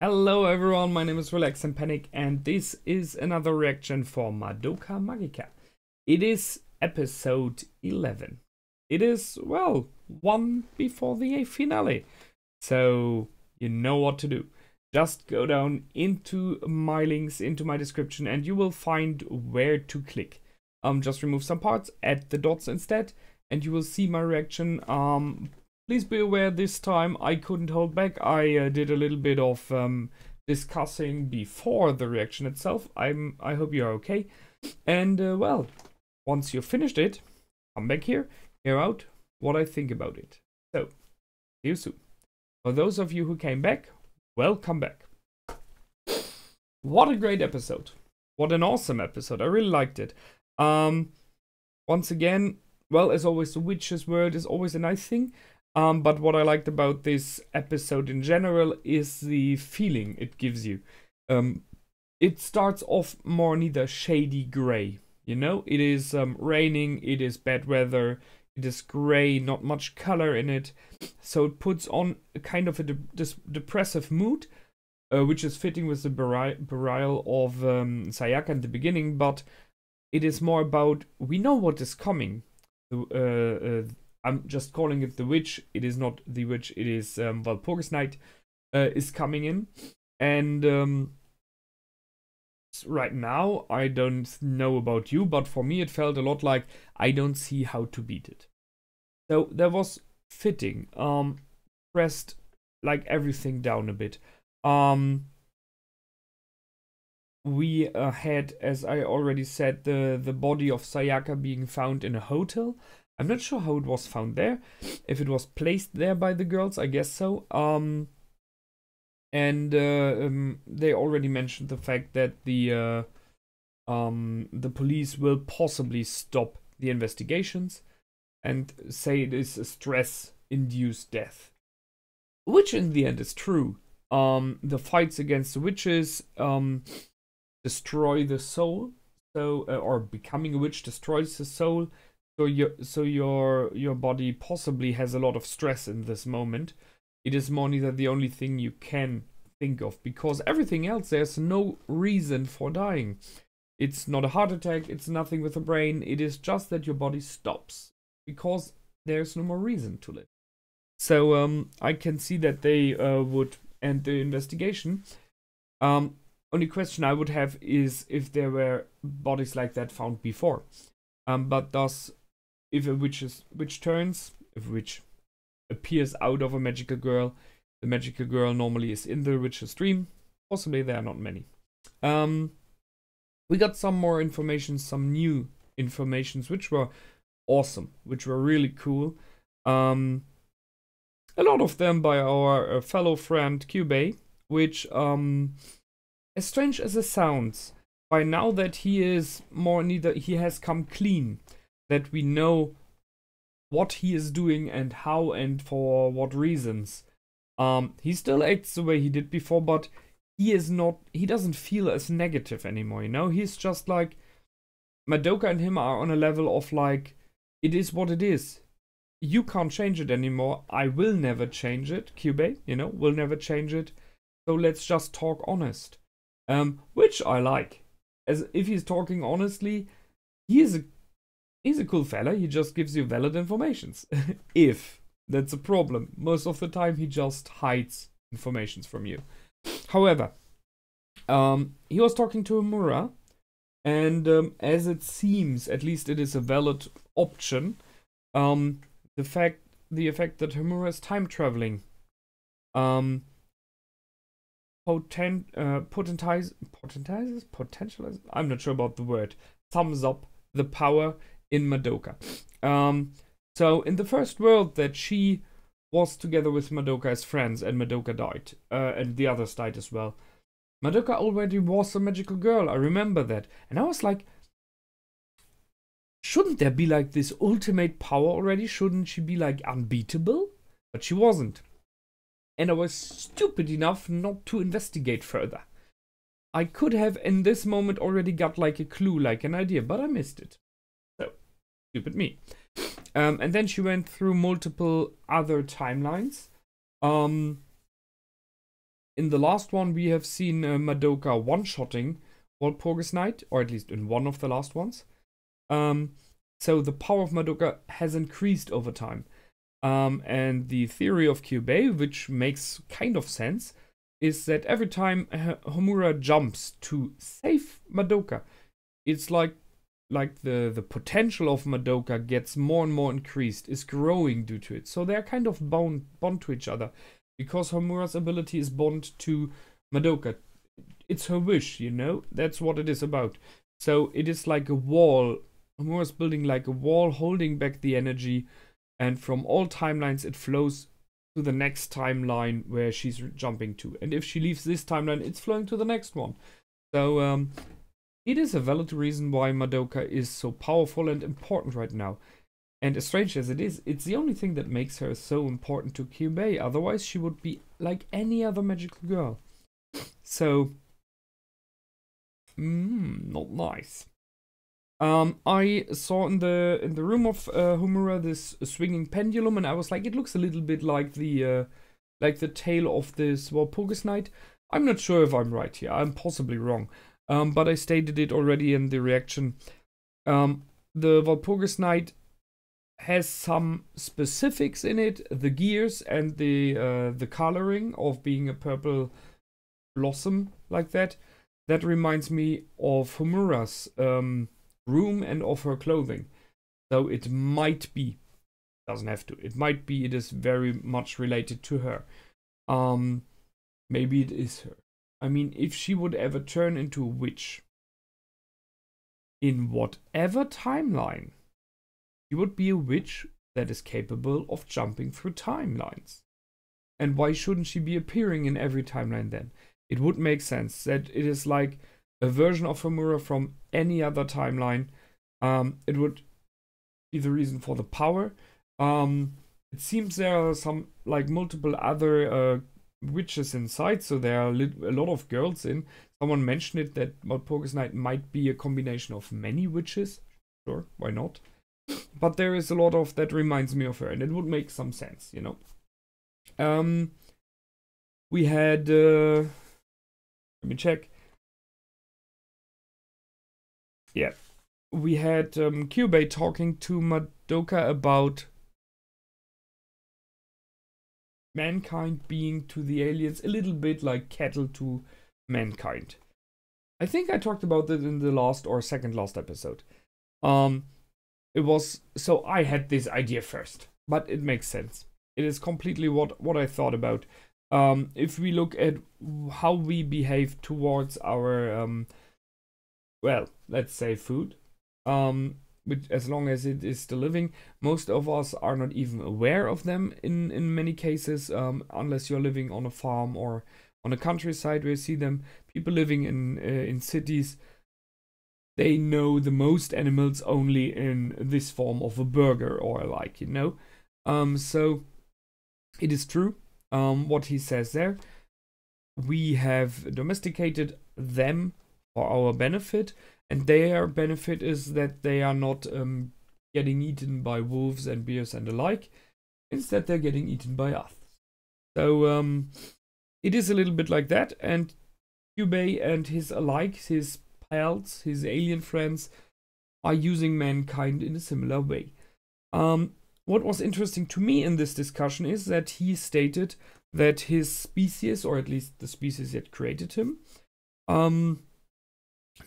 Hello everyone, my name is Relax and Panic and this is another reaction for Madoka Magica. It is episode 11. It is, well, one before the finale. So, you know what to do. Just go down into my links, into my description, and you will find where to click. Just remove some parts, add the dots instead, and you will see my reaction. Please be aware this time I couldn't hold back. I did a little bit of discussing before the reaction itself. I hope you're okay. And well, once you've finished it, come back here, hear out what I think about it. So, see you soon. For those of you who came back, welcome back. What a great episode. What an awesome episode. I really liked it. Once again, well, as always, the witch's world is always a nice thing. But what I liked about this episode in general is the feeling it gives you. It starts off more neither shady gray, you know? It is raining, it is bad weather, it is gray, not much color in it. So it puts on a kind of a depressive mood, which is fitting with the burial of Sayaka in the beginning, but it is more about, we know what is coming. I'm just calling it the witch. It is not the witch. It is Walpurgisnacht is coming in, and right now I don't know about you, but for me it felt a lot like I don't see how to beat it. So that was fitting. Pressed like everything down a bit. We had, as I already said, the body of Sayaka being found in a hotel. I'm not sure how it was found there. If it was placed there by the girls, I guess so. They already mentioned the fact that the police will possibly stop the investigations and say it is a stress-induced death, which in the end is true. The fights against the witches destroy the soul, or becoming a witch destroys the soul. So your body possibly has a lot of stress in this moment. It is more neither the only thing you can think of, because everything else, there's no reason for dying. It's not a heart attack, it's nothing with the brain, it is just that your body stops, because there's no more reason to live. So I can see that they would end the investigation. Only question I would have is if there were bodies like that found before. But thus, if a witch appears out of a magical girl, the magical girl normally is in the witch's dream. Possibly there are not many. We got some more information, some new informations, which were awesome, which were really cool. A lot of them by our fellow friend Kyubey, which, as strange as it sounds, by now that he is he has come clean, that we know what he is doing and how and for what reasons. He still acts the way he did before, but he doesn't feel as negative anymore, you know? He's just like, Madoka and him are on a level of like, it is what it is. You can't change it anymore. I will never change it. Kyubey, you know, will never change it. So let's just talk honest. Which I like. As if he's talking honestly, he's a cool fella. He just gives you valid informations. If that's a problem. Most of the time he just hides informations from you. However, he was talking to Homura, and as it seems, at least it is a valid option, the effect that Homura is time traveling potentializes, I'm not sure about the word, thumbs up the power in Madoka. So in the first world that she was together with Madoka as friends and Madoka died, and the others died as well, Madoka already was a magical girl, I remember that. And I was like, shouldn't there be like this ultimate power already? Shouldn't she be like unbeatable? But she wasn't. And I was stupid enough not to investigate further. I could have in this moment already got like a clue, like an idea, but I missed it. So, stupid me. And then she went through multiple other timelines. in the last one, we have seen Madoka one-shotting Walpurgisnacht, or at least in one of the last ones. So the power of Madoka has increased over time. And the theory of Kyubey, which makes kind of sense, is that every time Homura jumps to save Madoka, it's like the potential of Madoka gets more and more increased, is growing due to it. So they're kind of bound to each other, because Homura's ability is bound to Madoka. It's her wish, you know? That's what it is about. So it is like a wall. Homura's building like a wall, holding back the energy, and from all timelines it flows to the next timeline where she's jumping to. And if she leaves this timeline, it's flowing to the next one. So it is a valid reason why Madoka is so powerful and important right now. And as strange as it is, it's the only thing that makes her so important to Kyubey. Otherwise, she would be like any other magical girl. So, not nice. I saw in the room of Homura this swinging pendulum, and I was like, it looks a little bit like the tail of this Walpurgisnacht. I'm not sure if I'm right here. I'm possibly wrong. But I stated it already in the reaction. The Walpurgisnacht has some specifics in it, the gears and the coloring of being a purple blossom like that. That reminds me of Homura's room and of her clothing. So it might be, doesn't have to, it might be it is very much related to her. Maybe it is her. I mean, if she would ever turn into a witch, in whatever timeline, she would be a witch that is capable of jumping through timelines. And why shouldn't she be appearing in every timeline then? It would make sense that it is like a version of Homura from any other timeline. It would be the reason for the power. It seems there are some, like, multiple other witches inside, so there are a lot of girls in. Someone mentioned it that Walpurgisnacht might be a combination of many witches. Sure, why not? But there is a lot of that reminds me of her, and it would make some sense, you know. We had let me check. Yeah, we had Kyubey talking to Madoka about mankind being to the aliens a little bit like cattle to mankind. I think I talked about that in the last or second last episode. It was, so I had this idea first, but it makes sense. It is completely what I thought about. If we look at how we behave towards our well, let's say food, which, as long as it is still living, most of us are not even aware of them in many cases, unless you're living on a farm or on a countryside where you see them. People living in cities, they know the most animals only in this form of a burger or like, you know. So it is true what he says there. We have domesticated them for our benefit, and their benefit is that they are not getting eaten by wolves and bears and the like. Instead, they're getting eaten by us. So it is a little bit like that, and Kyubey and his alike, his pals, his alien friends, are using mankind in a similar way. What was interesting to me in this discussion is that he stated that his species, or at least the species that created him,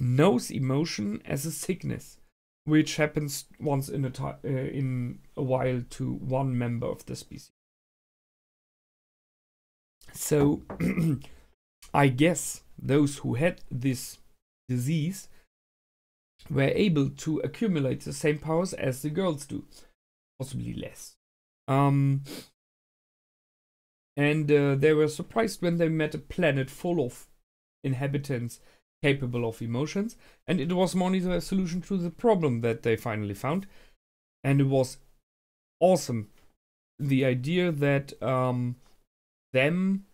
knows emotion as a sickness, which happens once in a while to one member of the species. So I guess those who had this disease were able to accumulate the same powers as the girls do, possibly less. And they were surprised when they met a planet full of inhabitants capable of emotions, and it was only the solution to the problem that they finally found. And it was awesome, the idea that them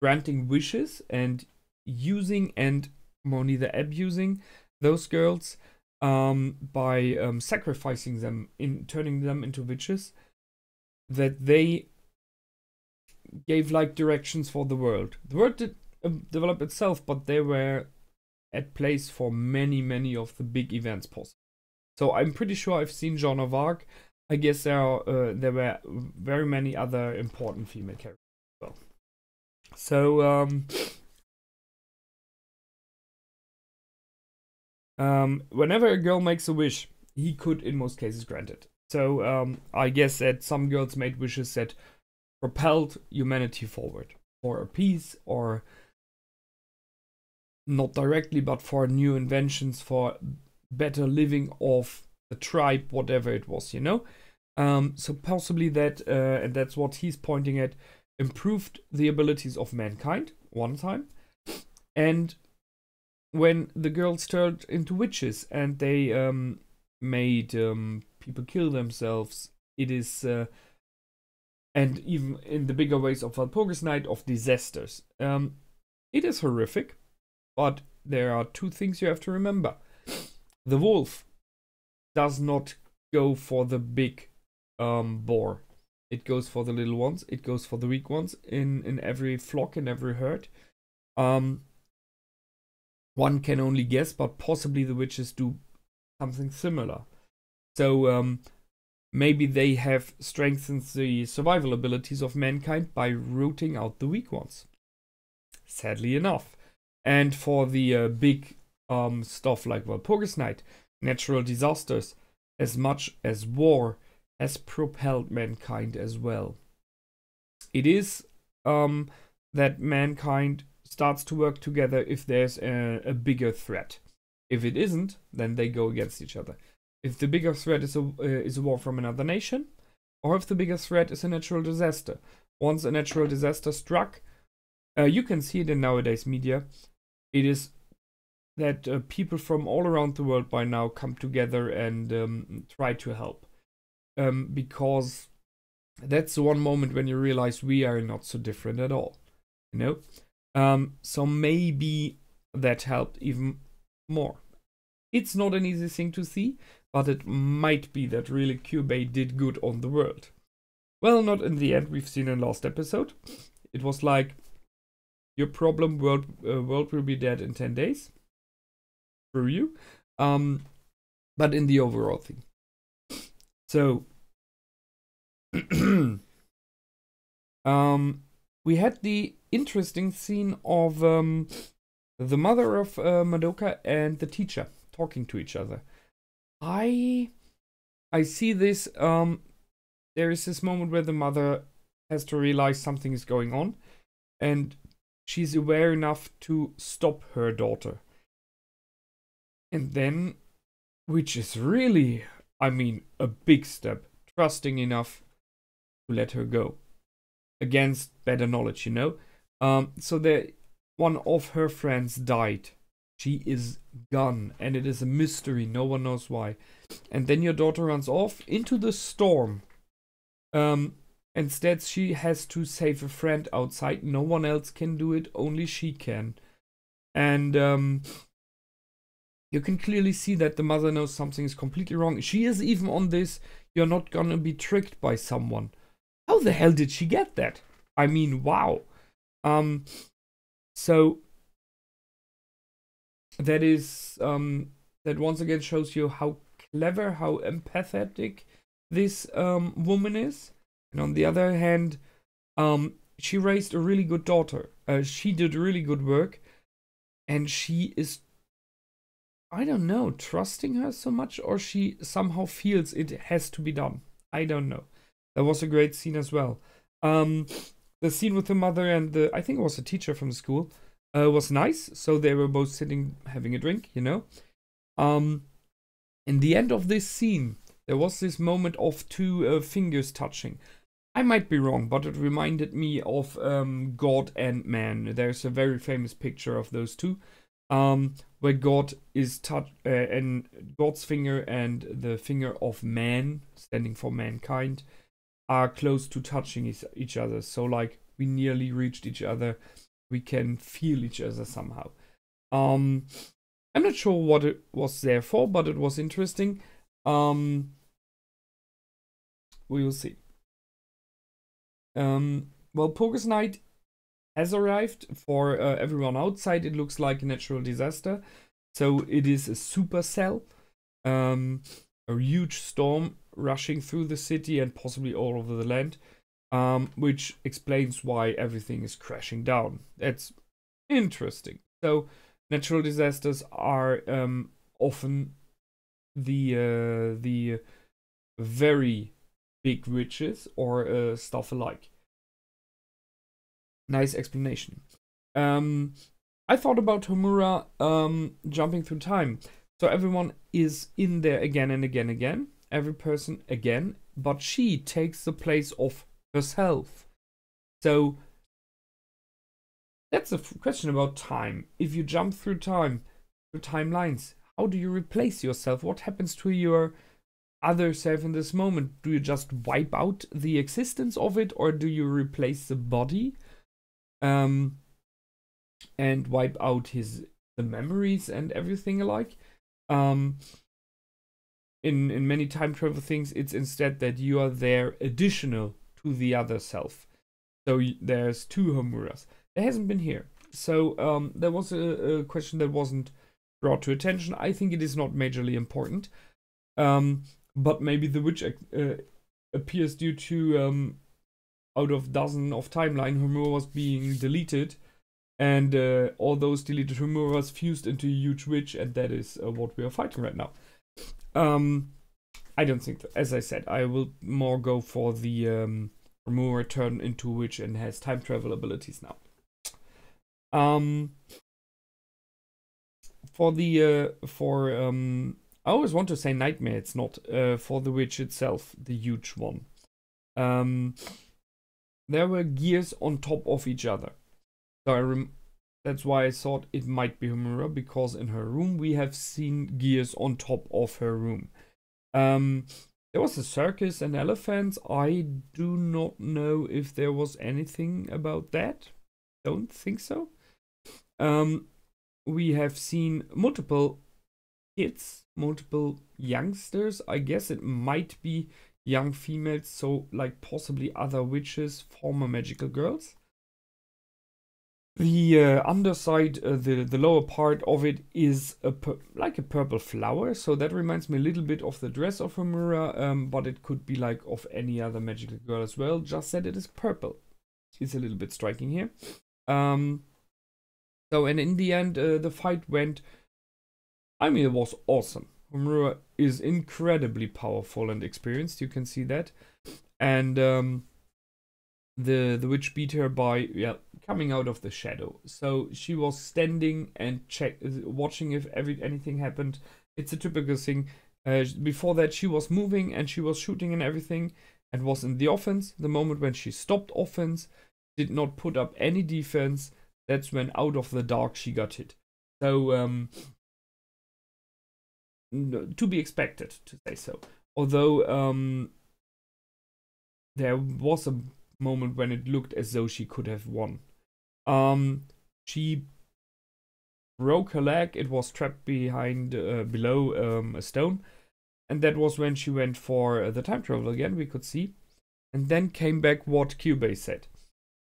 granting wishes and using and more neither abusing those girls by sacrificing them, in turning them into witches, that they gave like directions for the world. The world did develop itself, but they were at place for many of the big events possible. So I'm pretty sure I've seen Joan of Arc. I guess there were very many other important female characters as well. So whenever a girl makes a wish, he could in most cases grant it. So I guess that some girls made wishes that propelled humanity forward for a peace, or not directly, but for new inventions, for better living of the tribe, whatever it was, you know. So possibly that, and that's what he's pointing at, improved the abilities of mankind one time. And when the girls turned into witches and they made people kill themselves, it is, and even in the bigger ways of Walpurgisnacht, of disasters. It is horrific, but there are two things you have to remember. The wolf does not go for the big boar. It goes for the little ones. It goes for the weak ones in every flock, in every herd. One can only guess, but possibly the witches do something similar. So maybe they have strengthened the survival abilities of mankind by rooting out the weak ones. Sadly enough. And for the big stuff like Walpurgisnacht, natural disasters, as much as war, has propelled mankind as well. It is that mankind starts to work together if there's a bigger threat. If it isn't, then they go against each other. If the bigger threat is a war from another nation, or if the bigger threat is a natural disaster. Once a natural disaster struck, you can see it in nowadays media. It is that people from all around the world by now come together and try to help. Because that's the one moment when you realize we are not so different at all, you know? So maybe that helped even more. It's not an easy thing to see, but it might be that really Kyubey did good on the world. Well, not in the end. We've seen in last episode. It was like, your problem, world will be dead in 10 days. Through you. But in the overall thing. So, we had the interesting scene of the mother of Madoka and the teacher talking to each other. I see this, there is this moment where the mother has to realize something is going on, and she's aware enough to stop her daughter. And then, which is really, I mean, a big step, trusting enough to let her go. Against better knowledge, you know. So one of her friends died. She is gone, and it is a mystery. No one knows why. And then your daughter runs off into the storm. Instead, she has to save a friend outside. No one else can do it. Only she can. And you can clearly see that the mother knows something is completely wrong. She is even on this, you're not gonna be tricked by someone. How the hell did she get that? I mean, wow. So that is that once again shows you how clever, how empathetic this woman is. And on the other hand, she raised a really good daughter. She did really good work, and she is, I don't know, trusting her so much, or she somehow feels it has to be done. I don't know. That was a great scene as well. The scene with the mother and I think it was a teacher from the school, was nice. So they were both sitting having a drink, you know. In the end of this scene, there was this moment of two fingers touching. I might be wrong, but it reminded me of God and man. There's a very famous picture of those two, where God is and God's finger and the finger of man, standing for mankind, are close to touching each other. So like we nearly reached each other. We can feel each other somehow. I'm not sure what it was there for, but it was interesting. We will see. Walpurgisnacht has arrived. For everyone outside, it looks like a natural disaster. So it is a supercell, a huge storm rushing through the city and possibly all over the land, which explains why everything is crashing down. That's interesting. So natural disasters are often the very big witches or stuff alike. Nice explanation. I thought about Homura jumping through time. So everyone is in there again and again and again. Every person again. But she takes the place of herself. So that's a question about time. If you jump through time, through timelines, how do you replace yourself? What happens to your other self in this moment? Do you just wipe out the existence of it, or do you replace the body and wipe out the memories and everything alike? In many time travel things, it's instead that you are there additional to the other self. So there's two Homuras. There hasn't been here. So there was a question that wasn't brought to attention. I think it is not majorly important. But maybe the witch appears due to out of dozen of timeline, Homura was being deleted. And all those deleted Homuras fused into a huge witch, and that is what we are fighting right now. I don't think that, as I said, I will more go for the Homura turn into a witch and has time travel abilities now. I always want to say nightmare. It's not for the witch itself, the huge one. There were gears on top of each other. So that's why I thought it might be Homura, because in her room we have seen gears on top of her room. There was a circus and elephants. I do not know if there was anything about that. Don't think so. We have seen multiple kids, multiple youngsters. I guess it might be young females, so like possibly other witches, former magical girls. The underside, the lower part of it is like a purple flower, so that reminds me a little bit of the dress of Homura, but it could be like of any other magical girl as well, just that it is purple. It's a little bit striking here. So, and in the end, the fight went, I mean, it was awesome. Homura is incredibly powerful and experienced, you can see that. And the witch beat her by coming out of the shadow. So she was standing and watching if anything happened. It's a typical thing. Before that, she was moving and she was shooting and everything, and was in the offense. The moment when she stopped offense, did not put up any defense, that's when out of the dark she got hit. So to be expected, to say so. Although there was a moment when it looked as though she could have won. She broke her leg. It was trapped behind below a stone, and that was when she went for the time travel again, we could see, and then came back what Kyubey said.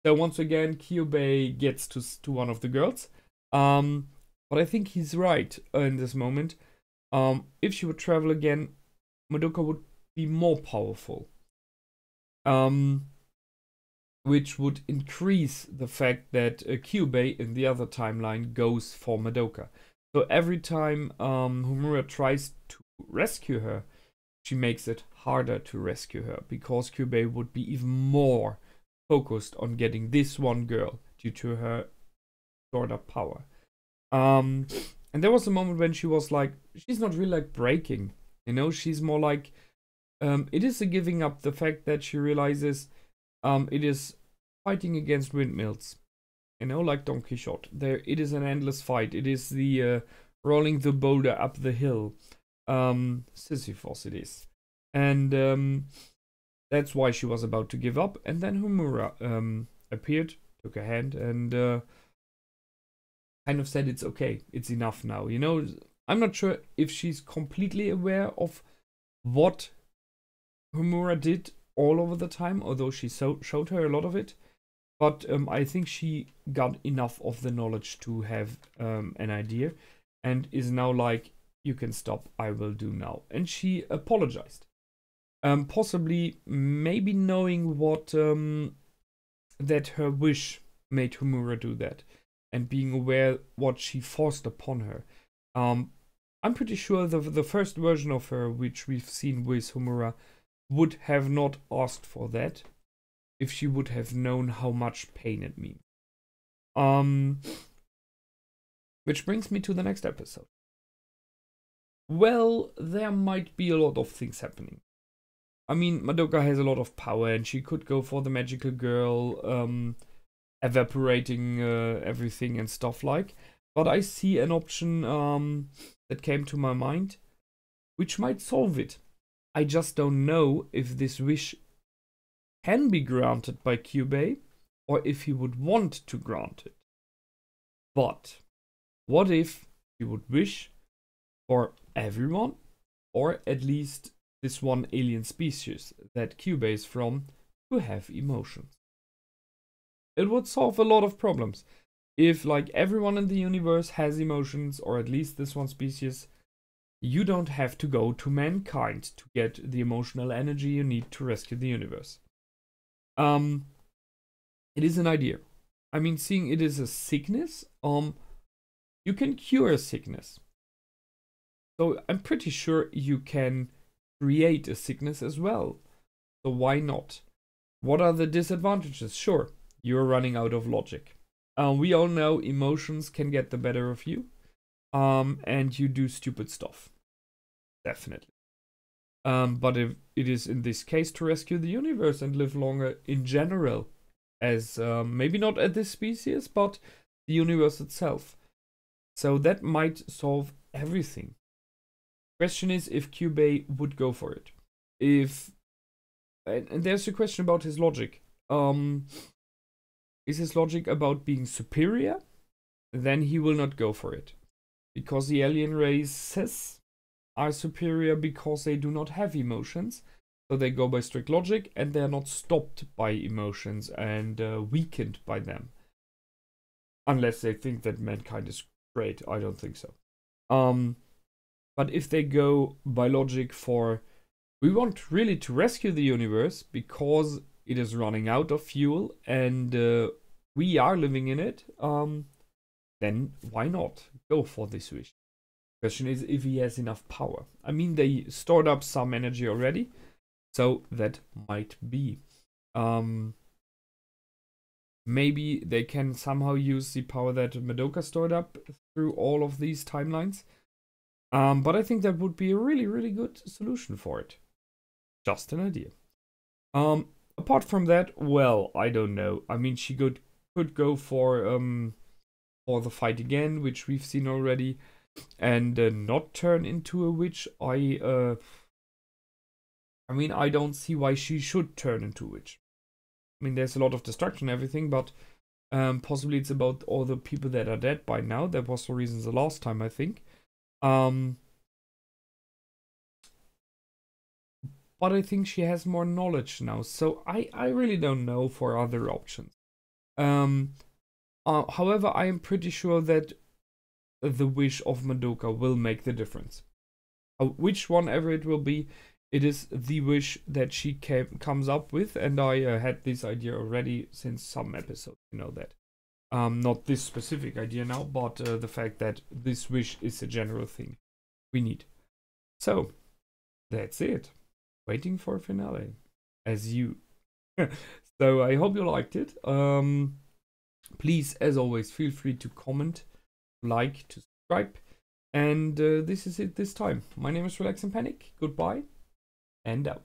So once again Kyubey gets to one of the girls, but I think he's right in this moment. If she would travel again, Madoka would be more powerful, which would increase the fact that Kyubey in the other timeline goes for Madoka. So every time Homura tries to rescue her, she makes it harder to rescue her, because Kyubey would be even more focused on getting this one girl due to her stored up power. And there was a moment when she was like, she's not really like breaking, you know, she's more like, it is a giving up, the fact that she realizes it is fighting against windmills, you know, like Don Quixote. It is an endless fight. It is the rolling the boulder up the hill. Sisyphus it is. And that's why she was about to give up. And then Homura appeared, took her hand, and kind of said it's okay, it's enough now. You know, I'm not sure if she's completely aware of what Homura did all over the time, although she showed her a lot of it. but I think she got enough of the knowledge to have an idea, and is now like, you can stop, I will do now. And she apologized. Possibly, maybe knowing what that her wish made Homura do that, and being aware what she forced upon her. I'm pretty sure the first version of her, which we've seen with Homura, would have not asked for that if she would have known how much pain it means. Which brings me to the next episode. Well, there might be a lot of things happening. I mean, Madoka has a lot of power, and she could go for the magical girl, evaporating everything and stuff like. But I see an option that came to my mind, which might solve it. I just don't know if this wish can be granted by Kyubey, or if he would want to grant it. But what if he would wish for everyone, or at least this one alien species that Kyubey is from, to have emotions? It would solve a lot of problems. If, like, everyone in the universe has emotions, or at least this one species, you don't have to go to mankind to get the emotional energy you need to rescue the universe. It is an idea. I mean, seeing it is a sickness, you can cure a sickness. So I'm pretty sure you can create a sickness as well. So why not? What are the disadvantages? Sure, you're running out of logic. We all know emotions can get the better of you, and you do stupid stuff. Definitely. But if it is in this case to rescue the universe and live longer in general, as maybe not at this species, but the universe itself. So that might solve everything. Question is if Kyubey would go for it. And there's a question about his logic. Is his logic about being superior? Then he will not go for it. Because the alien races are superior because they do not have emotions. So they go by strict logic, and they're not stopped by emotions and weakened by them. Unless they think that mankind is great. I don't think so. But if they go by logic for, we want really to rescue the universe because it is running out of fuel and we are living in it, then why not go for this wish? Question is if he has enough power. I mean, they stored up some energy already, so that might be. Maybe they can somehow use the power that Madoka stored up through all of these timelines. But I think that would be a really, really good solution for it. Just an idea. Apart from that, well, I don't know. I mean, she could go for the fight again, which we've seen already, and not turn into a witch. I mean, I don't see why she should turn into a witch. I mean, there's a lot of destruction and everything, but possibly it's about all the people that are dead by now. That was the reason the last time, I think. But I think she has more knowledge now, so I really don't know for other options. However, I am pretty sure that the wish of Madoka will make the difference. Which one ever it will be, it is the wish that she comes up with, and I had this idea already since some episodes, you know that. Not this specific idea now, but the fact that this wish is a general thing we need. So, that's it. Waiting for a finale. As you. So, I hope you liked it. Please, as always, feel free to comment, like, to subscribe. And this is it this time. My name is Relax and Panic. Goodbye, and out.